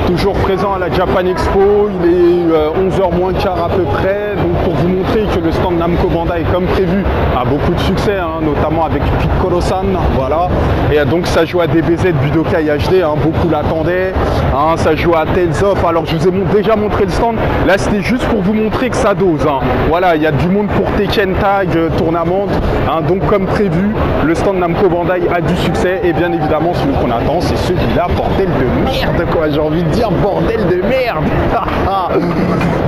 toujours présent à la Japan Expo, il est 11h moins quart à peu près, donc pour vous montrer que le stand Namco Bandai, comme prévu, a beaucoup de succès, hein, notamment avec Piccolo-san, voilà, et donc ça joue à DBZ Budokai HD, hein, beaucoup l'attendaient, hein, ça joue à Tales of, alors je vous ai déjà montré le stand, là c'était juste pour vous montrer que ça dose, hein. Voilà, il y a du monde pour Tekken Tag, Tournament, hein, donc comme prévu, le stand Namco Bandai a du succès, et bien évidemment celui qu'on attend c'est celui-là, bordel de merde quoi, j'ai envie de dire bordel de merde.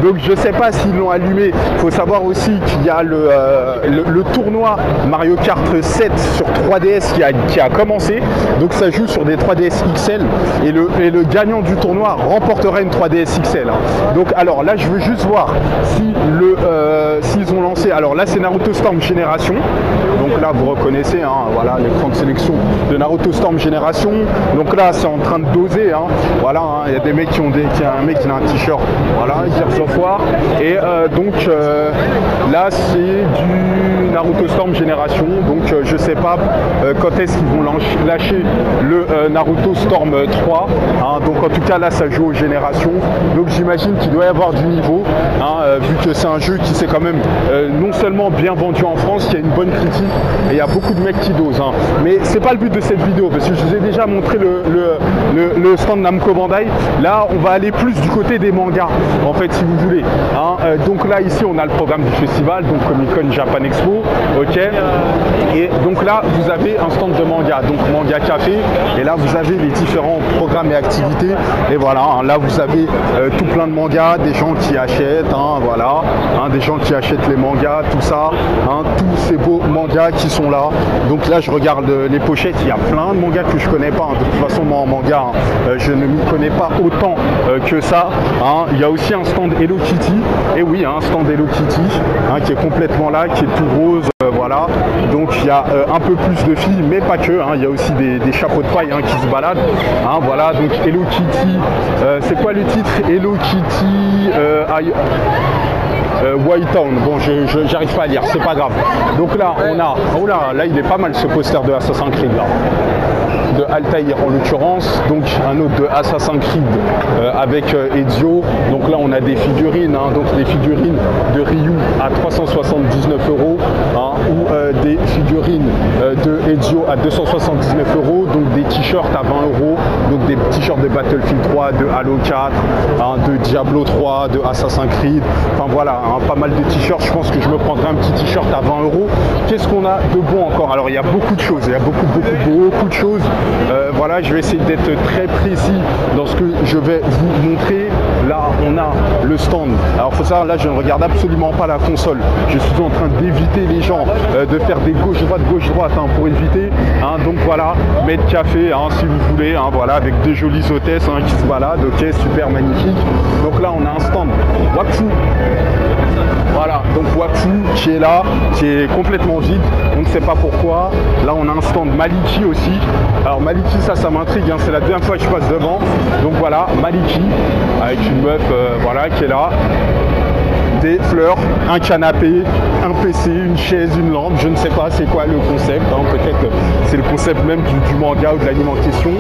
Donc je sais pas s'ils l'ont allumé, il faut savoir aussi qu'il y a le tournoi Mario Kart 7 sur 3DS qui a commencé, donc ça joue sur des 3DS XL, et le gagnant du tournoi remportera une 3DS XL, hein. Donc alors là je veux juste voir si s'ils ont lancé, alors là c'est Naruto Storm Génération, donc là vous reconnaissez, hein, voilà l'écran de sélection de Naruto Storm Génération, donc là c'est en train de doser, hein, voilà, hein, il y a des mecs qui ont un mec qui a un t-shirt, voilà, Gears of War, et donc là c'est du Naruto Storm Génération, donc je sais pas quand est-ce qu'ils vont lâcher le Naruto Storm 3, hein, donc en tout cas là ça joue aux générations, donc j'imagine qu'il doit y avoir du niveau, hein, vu que c'est un jeu qui s'est quand même non seulement bien vendu en France, qui a une bonne critique, et il y a beaucoup de mecs qui dosent, hein. Mais c'est pas le but de cette vidéo, parce que je vous ai déjà montré le stand Namco Bandai. Là on va aller plus du côté des mangas, en fait, si vous voulez, hein. Donc là ici on a le programme du festival, donc Comic Con Japan Expo, ok, et donc là vous avez un stand de manga, donc Manga Café, et là vous avez les différents programmes et activités, et voilà, hein, là vous avez tout plein de mangas, des gens qui achètent, hein, voilà, hein, des gens qui achètent les mangas, tout ça, hein, tous ces beaux mangas qui sont là. Donc là je regarde les pochettes, il y a plein de mangas que je connais pas, hein. De toute façon moi en manga, hein, je ne m'y connais pas autant que ça, hein. Il y a aussi un stand Hello Kitty, et oui, hein, un stand Hello Kitty, hein, qui est complètement là, qui est tout rose, voilà, donc il y a un peu plus de filles, mais pas que, hein. Il y a aussi des chapeaux de paille, hein, qui se baladent, hein, voilà, donc Hello Kitty, c'est quoi le titre? Hello Kitty White Town, bon j'arrive pas à lire, c'est pas grave. Donc là on a, oh là il est pas mal ce poster de Assassin's Creed là, de Altaïr en l'occurrence, donc un autre de Assassin's Creed avec Ezio. Donc là on a des figurines, hein, donc des figurines de Ryu à 379 €, hein, ou des figurines de Ezio à 279 €, donc des t-shirts à 20 €, donc des t-shirts de Battlefield 3, de Halo 4, hein, de Diablo 3, de Assassin's Creed, enfin voilà, hein, pas mal de t-shirts. Je pense que je me prendrai un petit t-shirt à 20 €. Qu'est-ce qu'on a de bon encore? Alors il y a beaucoup de choses, il y a beaucoup de choses. Voilà, je vais essayer d'être très précis dans ce que je vais vous montrer. Là on a le stand, alors faut savoir, là je ne regarde absolument pas la console, je suis en train d'éviter les gens, de faire des gauche-droite, hein, pour éviter, hein, donc voilà, Maître Café, hein, si vous voulez, hein, voilà, avec deux jolies hôtesses, hein, qui se baladent, ok, super magnifique. Donc là on a un stand Wakfu, voilà, donc Wakfu qui est là, qui est complètement vide, on ne sait pas pourquoi. Là on a un stand Maliki aussi, alors Maliki ça m'intrigue, hein, c'est la deuxième fois que je passe devant, donc voilà, Maliki avec une meuf, voilà, qui est là, des fleurs, un canapé, un PC, une chaise, une lampe, je ne sais pas c'est quoi le concept, hein, peut-être c'est le concept même du manga ou de l'anime en question.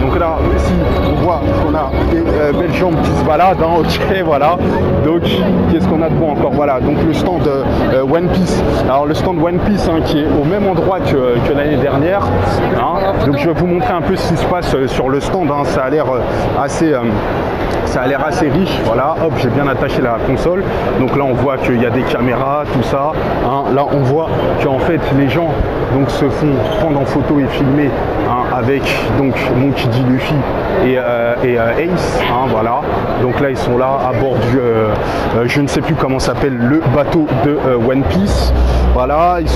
Donc là ici on voit qu'on a des belles jambes qui se baladent, hein, ok, voilà. Donc qu'est-ce qu'on a de bon encore? Voilà, donc le stand One Piece, alors le stand One Piece, hein, qui est au même endroit que l'année dernière, hein. Donc je vais vous montrer un peu ce qui se passe sur le stand, hein. Ça a l'air assez riche, voilà, hop, j'ai bien attaché la console, donc là on voit qu'il y a des caméras, tout ça, hein. Là on voit qu'en fait les gens donc se font prendre en photo et filmer, hein, avec donc Monkey D. Luffy et Ace, hein, voilà, donc là ils sont là à bord du je ne sais plus comment s'appelle le bateau de One Piece, voilà, ils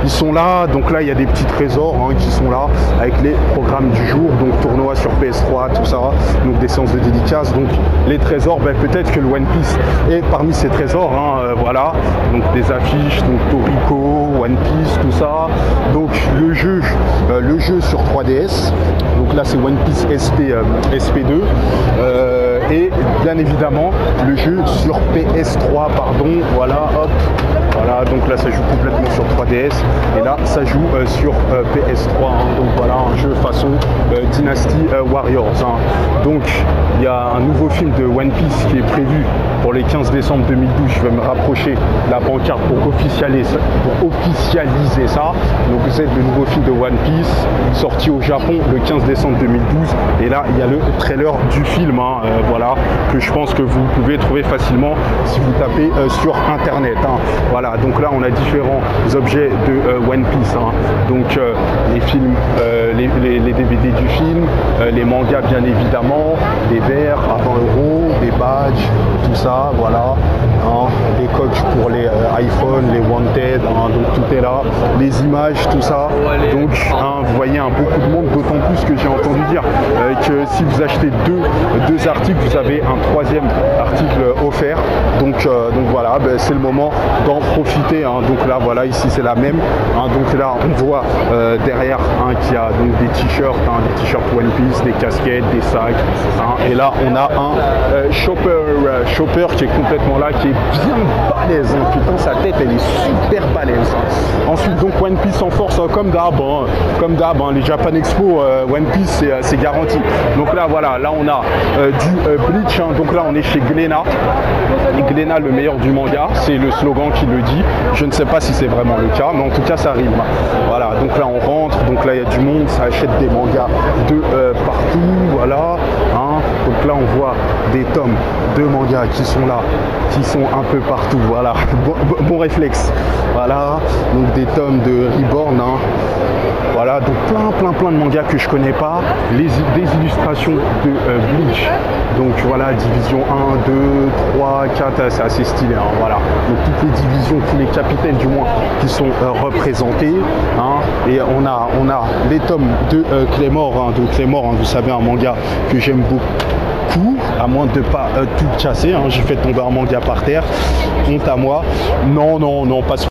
sont là, donc là il y a des petits trésors, hein, qui sont là avec les programmes du jour, donc tournoi sur PS3, tout ça, donc des séances de dédicaces, donc les trésors, ben, peut-être que le One Piece est parmi ces trésors, hein, voilà, donc des affiches, donc Toriko, One Piece, tout ça, donc le jeu sur 3DS, donc là c'est One Piece SP2, et bien évidemment le jeu sur PS3, pardon, voilà, hop, voilà, donc là ça joue complètement sur 3DS, et là ça joue sur PS3, hein, donc voilà, un jeu façon Dynasty Warriors, hein. Donc il y a un nouveau film de One Piece qui est prévu pour les 15 décembre 2012. Je vais me rapprocher de la pancarte pour officialiser ça. Donc c'est le nouveau film de One Piece sorti au Japon le 15 décembre 2012. Et là, il y a le trailer du film, hein, voilà, que je pense que vous pouvez trouver facilement si vous tapez sur Internet. Hein. Voilà, donc là, on a différents objets de One Piece. Hein. Donc les films, les DVD du film, les mangas bien évidemment, des verres à 20 €, des badges, tout ça, voilà. Hein, les coques pour les iPhone, les Wanted, hein, donc tout est là, les images, tout ça. Donc hein, vous voyez beaucoup de monde, d'autant plus que j'ai entendu dire que si vous achetez deux articles, vous avez un troisième article offert. Donc voilà, c'est le moment d'en profiter. Hein. Donc là voilà, ici c'est la même. Hein. Donc là on voit derrière qu'il y a donc des t-shirts, des t-shirts One Piece, des casquettes, des sacs. Hein. Et là on a un Chopper qui est complètement là, qui est bien balèze. Hein. Putain, sa tête elle est super balèze. Hein. Ensuite donc One Piece en force comme d'hab. Hein. Les Japan Expo One Piece c'est garanti. Donc là voilà, là on a du Bleach. Hein. Donc là on est chez Glénat. Glénat le meilleur du manga, c'est le slogan qui le dit. Je ne sais pas si c'est vraiment le cas, mais en tout cas ça arrive. Voilà, donc là on rentre, donc là il y a du monde, ça achète des mangas de partout, voilà. Hein. Donc là on voit des tomes de mangas qui sont là, qui sont un peu partout, voilà. Bon réflexe. Voilà, donc des tomes de Reborn. Hein. Voilà, donc plein de mangas que je connais pas, des illustrations de Bleach. Donc voilà, division 1, 2, 3, 4, c'est assez stylé. Hein, voilà, donc toutes les divisions, tous les capitaines du moins qui sont représentés. Hein, et on a les tomes de Claymore. Hein, donc Claymore, hein, vous savez, un manga que j'aime beaucoup. À moins de ne pas tout casser. Hein, j'ai fait tomber un manga par terre. Honte à moi. Non, pas